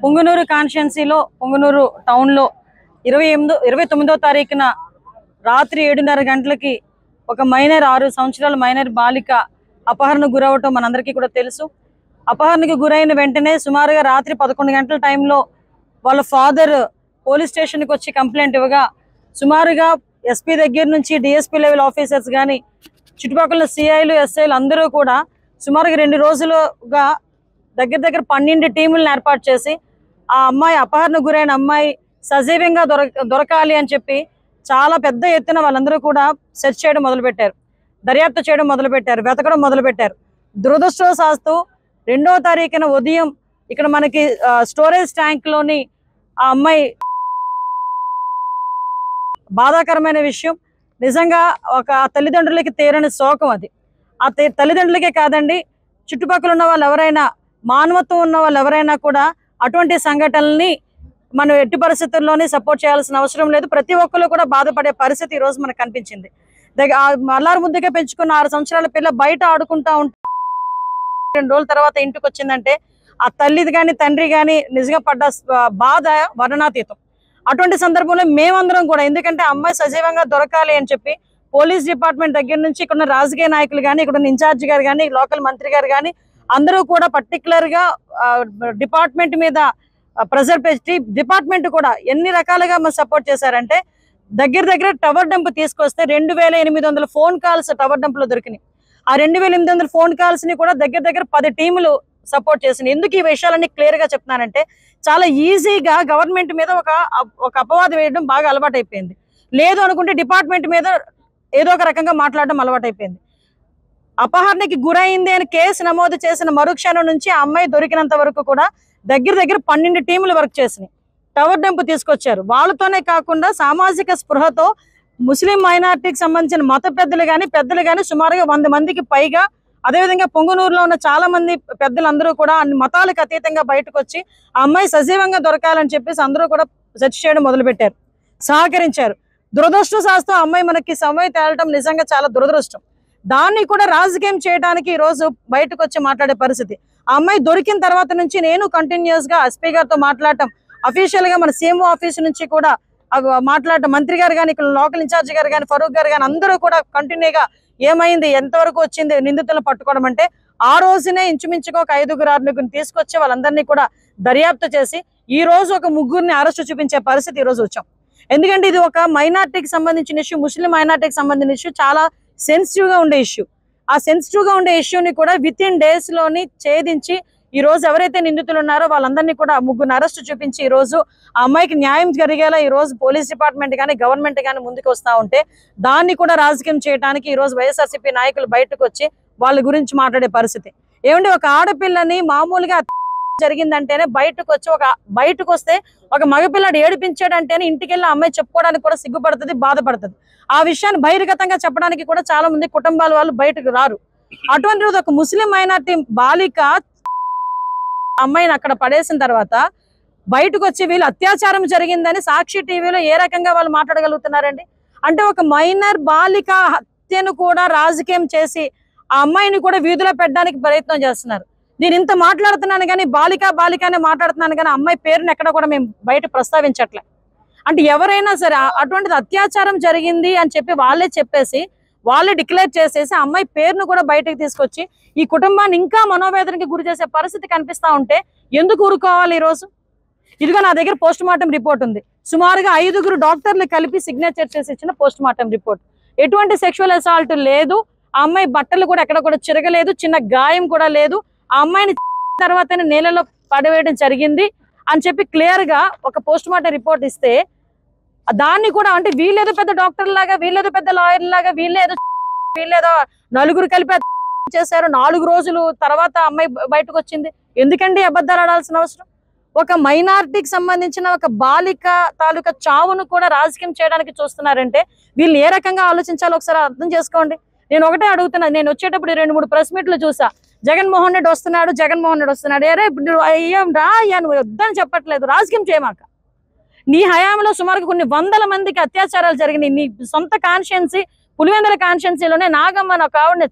పొంగనూరు కాన్స్టిట్యున్సీలో పొంగనూరు టౌన్లో 29వ తారీఖున రాత్రి 7:30 గంటలకి ఒక మైనర్ 6 సంవత్సరాల మైనర్ బాలిక అపహరణకు గురవటం మనందరికీ కూడా తెలుసు. అపహరణకు గురైన వెంటనే సుమారుగా రాత్రి 11 గంటల టైంలో వాళ్ళ ఫాదర్ పోలీస్ స్టేషన్కి వచ్చి కంప్లైంట్ ఇవ్వగా సుమారుగా ఎస్పీ దగ్గర నుంచి డిఎస్పీ లెవెల్ ఆఫీసర్స్ కానీ చుట్టుపక్కల సిఐలు ఎస్ఐలు అందరూ కూడా సుమారుగా 2 రోజులుగా దగ్గర 12 టీములను ఏర్పాటు చేసి ఆ అమ్మాయి అపహరణకు గురైన అమ్మాయి సజీవంగా దొరకాలి అని చెప్పి చాలా పెద్ద ఎత్తున వాళ్ళందరూ కూడా సెర్చ్ చేయడం మొదలుపెట్టారు, దర్యాప్తు చేయడం మొదలుపెట్టారు, వెతకడం మొదలుపెట్టారు. దురదృష్టవశాత్తు 2వ తారీఖున ఉదయం ఇక్కడ మనకి స్టోరేజ్ ట్యాంక్లోని ఆ అమ్మాయి బాధాకరమైన విషయం. నిజంగా ఒక తల్లిదండ్రులకి తీరని శోకం అది. ఆ తల్లిదండ్రులకే కాదండి, చుట్టుపక్కల ఉన్న వాళ్ళు ఎవరైనా, మానవత్వం ఉన్న వాళ్ళు ఎవరైనా కూడా అటువంటి సంఘటనల్ని మనం ఎట్టి పరిస్థితుల్లోనే సపోర్ట్ చేయాల్సిన అవసరం లేదు. ప్రతి ఒక్కరు కూడా బాధపడే పరిస్థితి ఈ రోజు మనకు కనిపించింది. అల్లారు ముద్దుగా పెంచుకున్న 6 సంవత్సరాల పిల్ల బయట ఆడుకుంటా ఉంటే 2 రోజుల తర్వాత ఇంటికి వచ్చిందంటే ఆ తల్లిది కానీ తండ్రి కానీ నిజంగా పడ్డ బాధ వర్ణనాతీతం. అటువంటి సందర్భంలో మేమందరం కూడా, ఎందుకంటే అమ్మాయి సజీవంగా దొరకాలి అని చెప్పి పోలీస్ డిపార్ట్మెంట్ దగ్గర నుంచి ఇక్కడ రాజకీయ నాయకులు కానీ, ఇక్కడ ఇన్ఛార్జి గారు కానీ, లోకల్ మంత్రి గారు కానీ అందరూ కూడా పర్టికులర్ గా డిపార్ట్మెంట్ మీద ప్రెజర్ పెట్టి డిపార్ట్మెంట్ కూడా ఎన్ని రకాలుగా సపోర్ట్ చేశారంటే దగ్గర టవర్ డంప్ తీసుకొస్తే 2800 ఫోన్ కాల్స్ టవర్ డంప్ లో దొరికినాయి. ఆ 2800 ఫోన్ కాల్స్ ని కూడా దగ్గర 10 టీములు సపోర్ట్ చేసినాయి. ఎందుకు ఈ విషయాలన్నీ క్లియర్ గా చెప్తున్నానంటే చాలా ఈజీగా గవర్నమెంట్ మీద ఒక అపవాదం వేయడం బాగా అలవాటు అయిపోయింది. లేదు అనుకుంటే డిపార్ట్మెంట్ మీద ఏదో ఒక రకంగా మాట్లాడడం అలవాటు అయిపోయింది. అపహరణకి గురైంది అని కేసు నమోదు చేసిన మరుక్షణం నుంచి ఆ అమ్మాయి దొరికినంత వరకు కూడా దగ్గర 12 టీములు వర్క్ చేసినాయి, టవర్ డంప్ తీసుకొచ్చారు. వాళ్ళతోనే కాకుండా సామాజిక స్పృహతో ముస్లిం మైనార్టీకి సంబంధించిన మత పెద్దలు కానీ సుమారుగా 100 మందికి పైగా, అదేవిధంగా పొంగనూరులో ఉన్న చాలా మంది పెద్దలందరూ కూడా అన్ని మతాలకు అతీతంగా బయటకు వచ్చి ఆ అమ్మాయి సజీవంగా దొరకాలని చెప్పేసి అందరూ కూడా సెర్చ్ చేయడం మొదలుపెట్టారు, సహకరించారు. దురదృష్టవశాత్తు ఆ అమ్మాయి మనకి సమయం తేలటం నిజంగా చాలా దురదృష్టం. దాన్ని కూడా రాజకీయం చేయడానికి ఈ రోజు బయటకు వచ్చి మాట్లాడే పరిస్థితి. ఆ అమ్మాయి దొరికిన తర్వాత నుంచి నేను కంటిన్యూస్ గా ఎస్పీ గారితో మాట్లాడటం, అఫీషియల్ గా మన సీఎంఓ ఆఫీస్ నుంచి కూడా మాట్లాడటం, మంత్రి గారు కానీ, ఇక్కడ లోకల్ ఇన్ఛార్జి గారు కానీ, ఫరూక్ గారు కానీ అందరూ కూడా కంటిన్యూగా ఏమైంది, ఎంతవరకు వచ్చింది నిందితులను పట్టుకోవడం అంటే ఆ రోజునే ఇంచుమించుగా ఒక 5-6 తీసుకొచ్చి వాళ్ళందరినీ కూడా దర్యాప్తు చేసి ఈ రోజు ఒక 3 అరెస్టు చూపించే పరిస్థితి ఈ రోజు వచ్చాం. ఎందుకంటే ఇది ఒక మైనార్టీకి సంబంధించిన ఇష్యూ, ముస్లిం మైనార్టీకి సంబంధించిన ఇష్యూ, చాలా సెన్సిటివ్ గా ఉండే ఇష్యూ. ఆ సెన్సిటివ్ గా ఉండే ఇష్యూని కూడా విత్ ఇన్ డేస్ లోని ఛేదించి ఈ రోజు ఎవరైతే నిందితులు ఉన్నారో వాళ్ళందరినీ కూడా 3 అరెస్టు చూపించి ఈ రోజు ఆ అమ్మాయికి న్యాయం జరిగేలా ఈ రోజు పోలీస్ డిపార్ట్మెంట్ కానీ గవర్నమెంట్ కానీ ముందుకు వస్తా ఉంటే దాన్ని కూడా రాజకీయం చేయడానికి ఈ రోజు వైఎస్ఆర్సీపీ నాయకులు బయటకు వచ్చి వాళ్ళ గురించి మాట్లాడే పరిస్థితి. ఏమంటే ఒక ఆడపిల్లని మామూలుగా జరిగిందంటేనే బయటకు వస్తే ఒక మగపిల్లాడు ఏడిపించాడంటేనే ఇంటికి వెళ్ళి అమ్మాయి చెప్పుకోవడానికి కూడా సిగ్గుపడుతుంది, బాధపడుతుంది. ఆ విషయాన్ని బహిర్గతంగా చెప్పడానికి కూడా చాలా మంది కుటుంబాల వాళ్ళు బయటకు రారు. అటువంటి రోజు ఒక ముస్లిం మైనార్టీ బాలిక అమ్మాయిని అక్కడ పడేసిన తర్వాత బయటకు వచ్చి వీళ్ళు అత్యాచారం జరిగిందని సాక్షి టీవీలో ఏ రకంగా వాళ్ళు మాట్లాడగలుగుతున్నారండి? అంటే ఒక మైనర్ బాలిక హత్యను కూడా రాజకీయం చేసి ఆ అమ్మాయిని కూడా వీధిలో పెట్టడానికి ప్రయత్నం చేస్తున్నారు. నేను ఇంత మాట్లాడుతున్నాను కానీ బాలికనే మాట్లాడుతున్నాను కానీ అమ్మాయి పేరుని ఎక్కడ కూడా మేము బయట ప్రస్తావించట్లే. అంటే ఎవరైనా సరే అటువంటిది అత్యాచారం జరిగింది అని చెప్పి వాళ్ళే డిక్లేర్ చేసేసి అమ్మాయి పేరును కూడా బయటకు తీసుకొచ్చి ఈ కుటుంబాన్ని ఇంకా మనోవేదనకి గురి చేసే పరిస్థితి కనిపిస్తా ఉంటే ఎందుకు ఊరుకోవాలి? ఈ రోజు ఇదిగో నా దగ్గర పోస్ట్ మార్టం రిపోర్ట్ ఉంది. సుమారుగా 5 డాక్టర్లు కలిపి సిగ్నేచర్ చేసి ఇచ్చిన పోస్ట్ మార్టం రిపోర్ట్. ఎటువంటి సెక్షువల్ అసాల్ట్ లేదు, ఆ అమ్మాయి బట్టలు కూడా ఎక్కడ కూడా చిరగలేదు, చిన్న గాయం కూడా లేదు, ఆ అమ్మాయిని తర్వాతనే నేలలో పడవేయడం జరిగింది అని చెప్పి క్లియర్ గా ఒక పోస్ట్ మార్టం రిపోర్ట్ ఇస్తే దాన్ని కూడా అంటే వీళ్ళేదో పెద్ద డాక్టర్ లాగా, వీళ్ళేదో పెద్ద లాయర్ లాగా, వీళ్ళేదో 4 కలిపి చేశారు. 4 రోజులు తర్వాత అమ్మాయి బయటకు వచ్చింది. ఎందుకండి అబద్ధాలు ఆడాల్సిన అవసరం? ఒక మైనారిటీకి సంబంధించిన ఒక బాలిక తాలూకా చావును కూడా రాజకీయం చేయడానికి చూస్తున్నారంటే వీళ్ళు ఏ రకంగా ఆలోచించాలో ఒకసారి అర్థం చేసుకోండి. నేను ఒకటే అడుగుతున్నా, నేను వచ్చేటప్పుడు 2-3 ప్రెస్ మీట్లు చూసా, జగన్మోహన్ రెడ్డి వస్తున్నాడు. అరే అయ్యాం రా అయ్యా, నువ్వు వద్దని చెప్పట్లేదు, రాజకీయం చేయమాక. నీ హయాంలో సుమారుగా కొన్ని 100 మందికి అత్యాచారాలు జరిగినాయి. నీ సొంత కాన్షియన్సీ పులివెందుల కాన్స్టిట్యున్సీలోనే నాగమ్మని ఒక ఆవిడని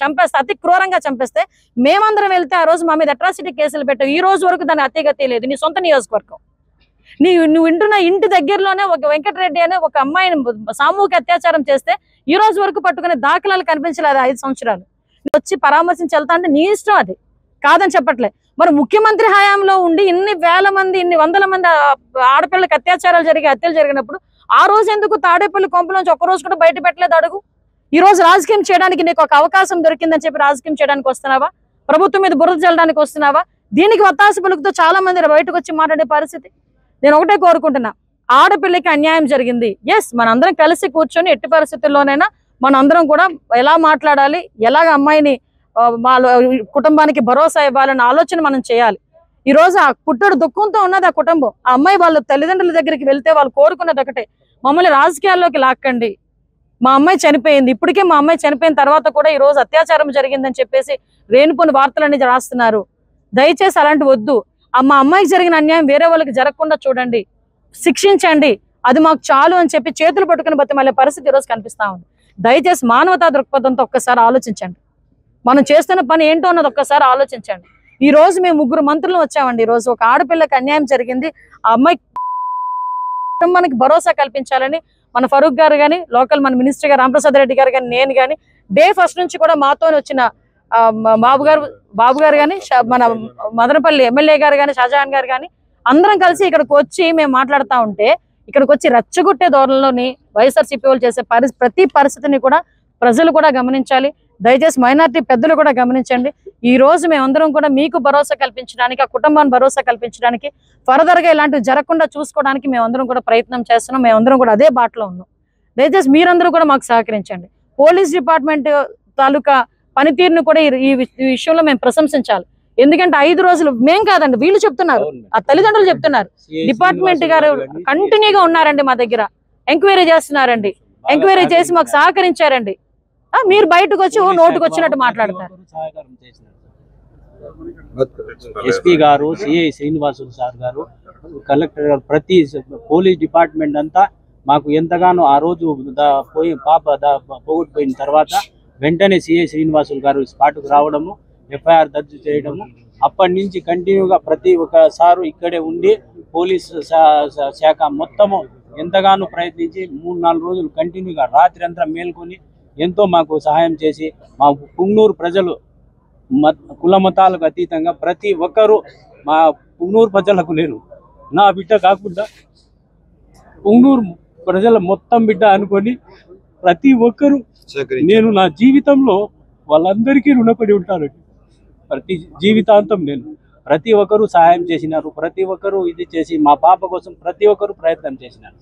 చంపేస్తే, అతి క్రూరంగా చంపేస్తే మేమందరం వెళ్తే ఆ రోజు మా మీద అట్రాసిటీ కేసులు పెట్టావు. ఈ రోజు వరకు దాని అతిగతి లేదు. నీ సొంత నియోజకవర్గం, నువ్వు వింటున్న ఇంటి దగ్గరలోనే ఒక వెంకటరెడ్డి అనే ఒక అమ్మాయిని సామూహిక అత్యాచారం చేస్తే ఈ రోజు వరకు పట్టుకునే దాఖలాలు కనిపించలేదు. 5 సంవత్సరాలు వచ్చి పరామర్శించి వెళ్తా అంటే నీ ఇష్టం, అది కాదని చెప్పట్లే. మరి ముఖ్యమంత్రి హయాంలో ఉండి ఇన్ని వేల మంది, ఇన్ని వందల మంది ఆడపిల్లలకు అత్యాచారాలు హత్యలు జరిగినప్పుడు ఆ రోజు ఎందుకు తాడేపల్లి కొంపలోంచి ఒక్క రోజు కూడా బయట పెట్టలేదు అడుగు? ఈ రోజు రాజకీయం చేయడానికి నీకు ఒక అవకాశం దొరికిందని చెప్పి రాజకీయం చేయడానికి వస్తున్నావా? ప్రభుత్వం మీద బురద చల్లడానికి వస్తున్నావా? దీనికి వత్తాసు పలుకుతో చాలా మంది బయటకు వచ్చి మాట్లాడే పరిస్థితి. నేను ఒకటే కోరుకుంటున్నా, ఆడపిల్లకి అన్యాయం జరిగింది, ఎస్ మనందరం కలిసి కూర్చొని ఎట్టి పరిస్థితుల్లోనైనా మనందరం కూడా ఎలా మాట్లాడాలి, ఎలాగ అమ్మాయిని వాళ్ళ కుటుంబానికి భరోసా ఇవ్వాలన్న ఆలోచన మనం చేయాలి. ఈ రోజు ఆ పుట్టడు దుఃఖంతో ఉన్నది ఆ కుటుంబం. ఆ అమ్మాయి వాళ్ళ తల్లిదండ్రుల దగ్గరికి వెళ్తే వాళ్ళు కోరుకున్నది ఒకటే, మమ్మల్ని రాజకీయాల్లోకి లాక్కండి, మా అమ్మాయి చనిపోయింది. ఇప్పటికే మా అమ్మాయి చనిపోయిన తర్వాత కూడా ఈ రోజు అత్యాచారం జరిగిందని చెప్పేసి రేణుపోని వార్తలన్నీ రాస్తున్నారు. దయచేసి అలాంటి వద్దు. మా అమ్మాయికి జరిగిన అన్యాయం వేరే వాళ్ళకి జరగకుండా చూడండి, శిక్షించండి, అది మాకు చాలు అని చెప్పి చేతులు పట్టుకుని బతిమాలే పరిస్థితి ఈరోజు కనిపిస్తా ఉంది. దయచేసి మానవతా దృక్పథంతో ఒక్కసారి ఆలోచించండి. మనం చేస్తున్న పని ఏంటో అన్నది ఒక్కసారి ఆలోచించండి. ఈ రోజు మేము 3 మంత్రులు వచ్చామండి. ఈ రోజు ఒక ఆడపిల్లకి అన్యాయం జరిగింది, ఆ అమ్మాయి కుటుంబానికి భరోసా కల్పించాలని మన ఫరూక్ గారు కానీ, లోకల్ మన మినిస్టర్ గారు రామప్రసాద్ రెడ్డి గారు కానీ, నేను కానీ డే ఫస్ట్ నుంచి కూడా మాతో వచ్చిన బాబు గారు కానీ, మన మదనపల్లి ఎమ్మెల్యే గారు కానీ, షాజహాన్ గారు కానీ అందరం కలిసి ఇక్కడికి వచ్చి మేము మాట్లాడుతూ ఉంటే, ఇక్కడికి వచ్చి రెచ్చగొట్టే ధోరణిలోని వైఎస్ఆర్సీపీ వాళ్ళు చేసే ప్రతి పరిస్థితిని కూడా ప్రజలు కూడా గమనించాలి. దయచేసి మైనారిటీ పెద్దలు కూడా గమనించండి. ఈ రోజు మేమందరం కూడా మీకు భరోసా కల్పించడానికి, ఆ కుటుంబాన్ని భరోసా కల్పించడానికి, ఫర్దర్గా ఇలాంటివి జరగకుండా చూసుకోవడానికి మేమందరం కూడా ప్రయత్నం చేస్తున్నాం. మేమందరం కూడా అదే బాటలో ఉన్నాం. దయచేసి మీరందరూ కూడా మాకు సహకరించండి. పోలీస్ డిపార్ట్మెంట్ తాలూకా పనితీరును కూడా ఈ విషయంలో మేము ప్రశంసించాలి. ఎందుకంటే 5 రోజులు మేం కాదండి, వీళ్ళు చెప్తున్నారు, ఆ తల్లిదండ్రులు చెప్తున్నారు. డిపార్ట్మెంట్ గారు కంటిన్యూగా ఉన్నారండి, మా దగ్గర ఎంక్వైరీ చేస్తున్నారండి, ఎంక్వైరీ చేసి మాకు సహకరించారండి. మీరు బయటకు వచ్చి నోటుకు వచ్చినట్టు మాట్లాడతారు. ఎస్పీ గారు, సిఐ శ్రీనివాసులు సార్ గారు, కలెక్టర్ గారు, ప్రతి పోలీస్ డిపార్ట్మెంట్ అంతా మాకు ఎంతగానో ఆ రోజు పోగొట్టుపోయిన తర్వాత వెంటనే సిఐ శ్రీనివాసులు గారు స్పాట్కు రావడము, ఎఫ్ఐఆర్ దర్జు చేయడము, అప్పటి నుంచి కంటిన్యూగా ప్రతి ఒక్కసారి ఇక్కడే ఉండి పోలీస్ శాఖ మొత్తము ఎంతగానో ప్రయత్నించి 3-4 రోజులు కంటిన్యూగా రాత్రి అంతా మేల్కొని ఎంతో మాకు సహాయం చేసి, మా పుంగనూరు ప్రజలు కుల మతాలకు అతీతంగా ప్రతి ఒక్కరూ, మా పుంగనూరు ప్రజలకు నేను నా బిడ్డ కాకుండా పుంగనూరు ప్రజల మొత్తం బిడ్డ అనుకొని ప్రతి ఒక్కరూ, నేను నా జీవితంలో వాళ్ళందరికీ రుణపడి ఉంటానండి. ప్రతి జీవితాంతం నేను ప్రతి ఒక్కరూ సహాయం చేసినారు, ప్రతి ఒక్కరూ ఇది చేసి మా పాప కోసం ప్రతి ఒక్కరూ ప్రయత్నం చేసినారు.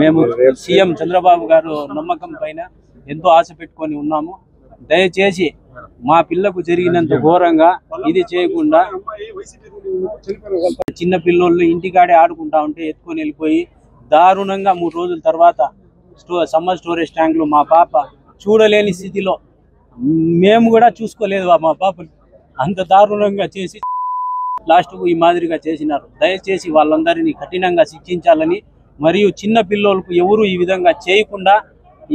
మేము సీఎం చంద్రబాబు గారు నమ్మకం పైన ఎంతో ఆశ పెట్టుకొని ఉన్నాము. దయచేసి మా పిల్లకు జరిగినంత ఘోరంగా ఇది చేయకుండా, చిన్న పిల్లోళ్ళు ఇంటికాడే ఆడుకుంటా ఉంటే ఎత్తుకొని వెళ్ళిపోయి దారుణంగా 3 రోజుల తర్వాత సమ్మర్ స్టోరేజ్ ట్యాంకులు మా పాప చూడలేని స్థితిలో, మేము కూడా చూసుకోలేదు మా పాపని, అంత దారుణంగా చేసి లాస్ట్కు ఈ మాదిరిగా చేసినారు. దయచేసి వాళ్ళందరినీ కఠినంగా శిక్షించాలని, మరియు చిన్న పిల్లలకు ఎవరు ఈ విధంగా చేయకుండా,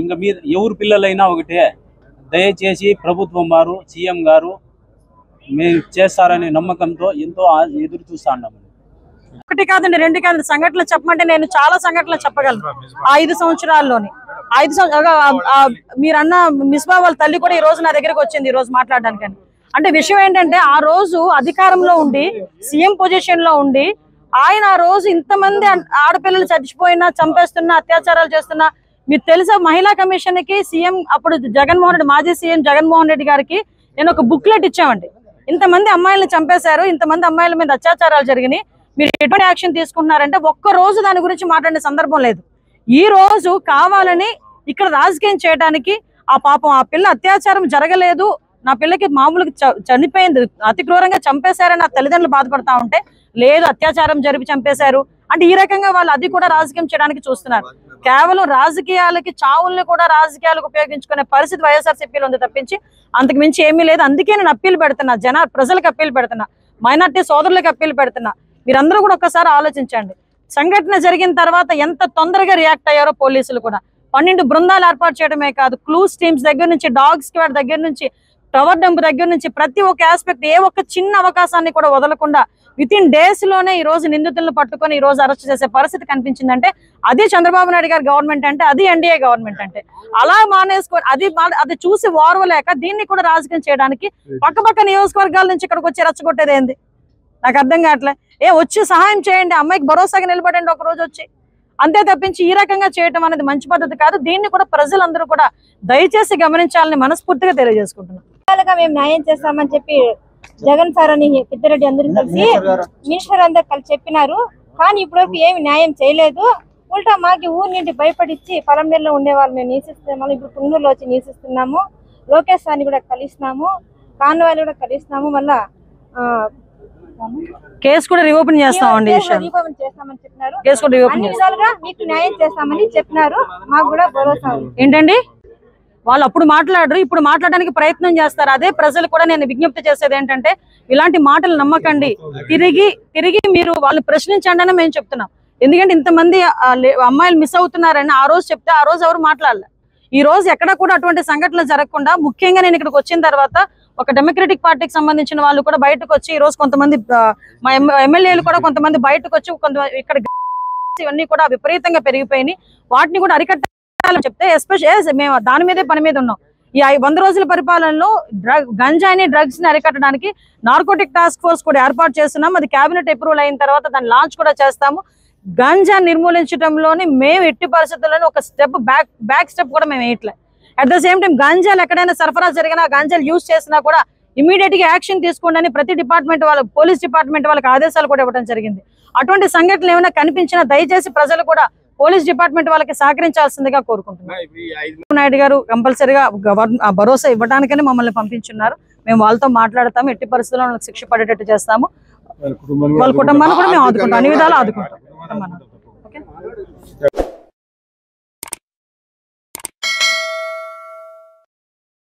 ఇంకా మీద ఎవరు పిల్లలైనా ఒకటే, దయచేసి ప్రభుత్వం వారు, సీఎం గారు మేము చేస్తారనే నమ్మకంతో ఎంతో ఎదురు చూస్తా ఉన్నాము. ఒకటి కాదండి, 2 కాదండి, సంఘటనలు చెప్పమంటే నేను చాలా సంఘటనలు చెప్పగలను. 5 సంవత్సరాల్లోని 5 మీరన్న మిస్బా వాళ్ళ తల్లి కూడా ఈ రోజు నా దగ్గరకు వచ్చింది ఈ రోజు మాట్లాడడానికి. అంటే విషయం ఏంటంటే, ఆ రోజు అధికారంలో ఉండి సీఎం పొజిషన్ లో ఉండి ఆయన ఆ రోజు ఇంతమంది ఆడపిల్లలు చచ్చిపోయినా, చంపేస్తున్నా, అత్యాచారాలు చేస్తున్నా, మీరు తెలుసా మహిళా కమిషన్ కి సీఎం అప్పుడు జగన్మోహన్ రెడ్డి, మాజీ సీఎం జగన్మోహన్ రెడ్డి గారికి నేను ఒక బుక్లెట్ ఇచ్చామండి. ఇంతమంది అమ్మాయిలను చంపేశారు, ఇంతమంది అమ్మాయిల మీద అత్యాచారాలు జరిగినాయి, మీరు ఎటువంటి యాక్షన్ తీసుకుంటున్నారంటే ఒక్క రోజు దాని గురించి మాట్లాడే సందర్భం లేదు. ఈ రోజు కావాలని ఇక్కడ రాజకీయం చేయడానికి, ఆ పాపం ఆ పిల్ల అత్యాచారం జరగలేదు, నా పిల్లకి మామూలుగా చనిపోయింది, అతి క్రూరంగా చంపేశారని ఆ తల్లిదండ్రులు బాధపడతా ఉంటే, లేదు అత్యాచారం జరిపి చంపేశారు అంటే ఈ రకంగా వాళ్ళు అది కూడా రాజకీయం చేయడానికి చూస్తున్నారు. కేవలం రాజకీయాలకి, చావుల్ని కూడా రాజకీయాలకు ఉపయోగించుకునే పరిస్థితి వైఎస్ఆర్సీపీలో ఉంది తప్పించి అంతకు మించి ఏమీ లేదు. అందుకే నేను అప్పీల్ పెడుతున్నా, ప్రజలకు అప్పీల్ పెడుతున్నా, మైనార్టీ సోదరులకు అప్పీల్ పెడుతున్నా, మీరందరూ కూడా ఒక్కసారి ఆలోచించండి. సంఘటన జరిగిన తర్వాత ఎంత తొందరగా రియాక్ట్ అయ్యారో పోలీసులు కూడా. 12 బృందాలు ఏర్పాటు చేయడమే కాదు, క్లూస్ టీమ్స్ దగ్గర నుంచి, డాగ్ స్క్వాడ్ దగ్గర నుంచి, టవర్ డంప్ దగ్గర నుంచి ప్రతి ఒక్క ఆస్పెక్ట్, ఏ ఒక్క చిన్న అవకాశాన్ని కూడా వదలకుండా వితిన్ డేస్ లోనే ఈ రోజు నిందితులను పట్టుకొని ఈ రోజు అరెస్ట్ చేసే పరిస్థితి కనిపించిందంటే అది చంద్రబాబు నాయుడు గారి గవర్నమెంట్ అంటే, అది ఎన్డీఏ గవర్నమెంట్ అంటే. అలా మానేసుకొని అది చూసి ఓర్వలేక దీన్ని కూడా రాజకీయం చేయడానికి పక్కపక్క నియోజకవర్గాల నుంచి ఇక్కడికి వచ్చి రెచ్చగొట్టేది ఏంది నాకు అర్థం కావట్లే. వచ్చి సహాయం చేయండి, అమ్మాయికి భరోసాగా నిలబడండి ఒక రోజు వచ్చి, అంతే తప్పించి ఈ రకంగా చేయటం అనేది మంచి పద్ధతి కాదు. దీన్ని కూడా ప్రజలందరూ కూడా దయచేసి గమనించాలని మనస్ఫూర్తిగా తెలియజేసుకుంటున్నాం. మేము న్యాయం చేస్తామని చెప్పి జగన్ సార్ అని పెద్దిరెడ్డి అందరూ కలిసి మినిస్టర్ అందరు కలిసి చెప్పినారు. కానీ ఇప్పటివరకు ఏమి న్యాయం చేయలేదు. ఉల్టా మాకి ఊరి నుండి భయపడిచ్చి పొలంనేరులో ఉండేవాళ్ళు మేము నివసిస్తున్నాము, ఇప్పుడు పుంగనూరులో వచ్చి నివసిస్తున్నాము. లోకేష్ సార్ని కూడా కలిసినాము, కాన్వాయిలు కూడా కలిసినాము. మళ్ళా కేసు కూడా రీఓపెన్ చేస్తామండి, రీఓపెన్ చేస్తామని చెప్పినారు. కేసు కూడా రీఓపెన్ అన్ని విధాలుగా మీకు న్యాయం చేస్తామని చెప్పినారు. మాకు కూడా భరోసా ఏంటండి, వాళ్ళు అప్పుడు మాట్లాడరు, ఇప్పుడు మాట్లాడడానికి ప్రయత్నం చేస్తారు. అదే ప్రజలు కూడా నేను విజ్ఞప్తి చేసేది ఏంటంటే ఇలాంటి మాటలు నమ్మకండి, తిరిగి మీరు వాళ్ళు ప్రశ్నించండి అని మేము చెప్తున్నాం. ఎందుకంటే ఇంతమంది అమ్మాయిలు మిస్ అవుతున్నారని ఆ రోజు చెప్తే ఆ రోజు ఎవరు మాట్లాడలే. ఈ రోజు ఎక్కడ కూడా అటువంటి సంఘటనలు జరగకుండా, ముఖ్యంగా నేను ఇక్కడికి వచ్చిన తర్వాత ఒక డెమోక్రటిక్ పార్టీకి సంబంధించిన వాళ్ళు కూడా బయటకు వచ్చి, ఈ రోజు కొంతమంది మా ఎమ్మెల్యేలు కూడా కొంతమంది బయటకు వచ్చి ఇక్కడ ఇవన్నీ కూడా విపరీతంగా పెరిగిపోయినాయి, వాటిని కూడా అరికట్టాలని చెప్తే ఎస్పెషల్ మేము దాని మీదే పని మీద ఉన్నాం. ఈ 100 రోజుల పరిపాలనలో గంజాయిని, డ్రగ్స్ ని అరికట్టడానికి నార్కోటిక్ టాస్క్ ఫోర్స్ కూడా ఏర్పాటు చేస్తున్నాం. అది కేబినెట్ అప్రూవల్ అయిన తర్వాత దాన్ని లాంచ్ కూడా చేస్తాము. గంజా నిర్మూలించడంలోని మేము ఎట్టి పరిస్థితుల్లోనే ఒక స్టెప్ బ్యాక్ స్టెప్ కూడా మేము వేయట్లే. అట్ ద సేమ్ టైం గంజాలు ఎక్కడైనా సరఫరా జరిగినా, గంజాలు యూజ్ చేసినా కూడా ఇమీడియట్ గా యాక్షన్ తీసుకోండి అని ప్రతి డిపార్ట్మెంట్ వాళ్ళ, పోలీస్ డిపార్ట్మెంట్ వాళ్ళకి ఆదేశాలు కూడా ఇవ్వడం జరిగింది. అటువంటి సంఘటనలు ఏమైనా కనిపించినా దయచేసి ప్రజలు కూడా పోలీస్ డిపార్ట్మెంట్ వాళ్ళకి సహకరించాల్సిందిగా కోరుకుంటున్నాం. నాయుడు గారు కంపల్సరీగా భరోసా ఇవ్వడానికని మమ్మల్ని పంపించున్నారు. మేము వాళ్ళతో మాట్లాడతాము, ఎట్టి పరిస్థితుల్లో శిక్ష పడేటట్టు చేస్తాము. వాళ్ళ కుటుంబాన్ని కూడా మేము ఆదుకుంటాం, అన్ని విధాలు ఆదుకుంటాం.